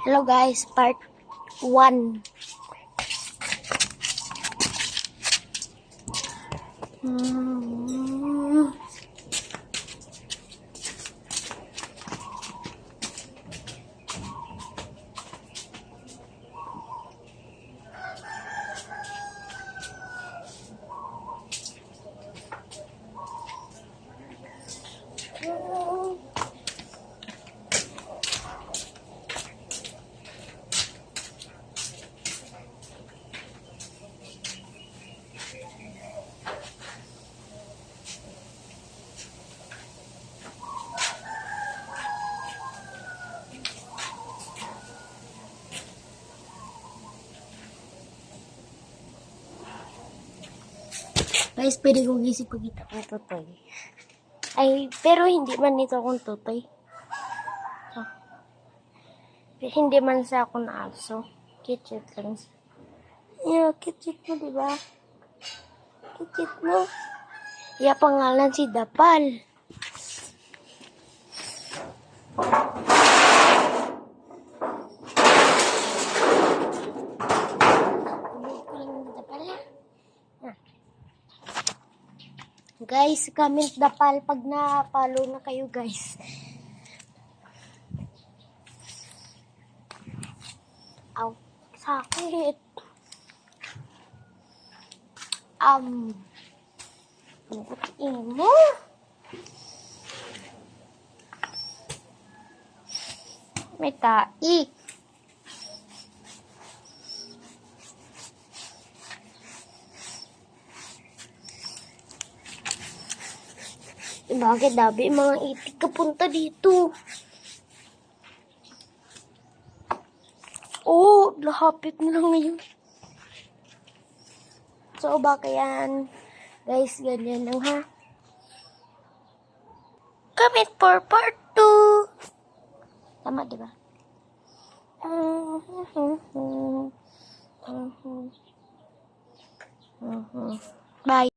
Hello guys, part 1. Guys, pwede kong isip pagkita kong tutoy. Ay, pero hindi man ito akong tutoy. So, hindi man sa akong aso. Kitchit lang siya. Yeah, kitchit mo, diba? Kitchit mo. Iya, pangalan si Dapal. Guys, comment Dapal pag na-follow na kayo, guys. Aw, sakit. Bukutin mo. May taik. Bakit dabi mga itik kapunta dito? Oh, lahapit na lang ngayon. So, baka yan. Guys, ganyan lang ha. Comment for part 2. Tama, diba? Bye.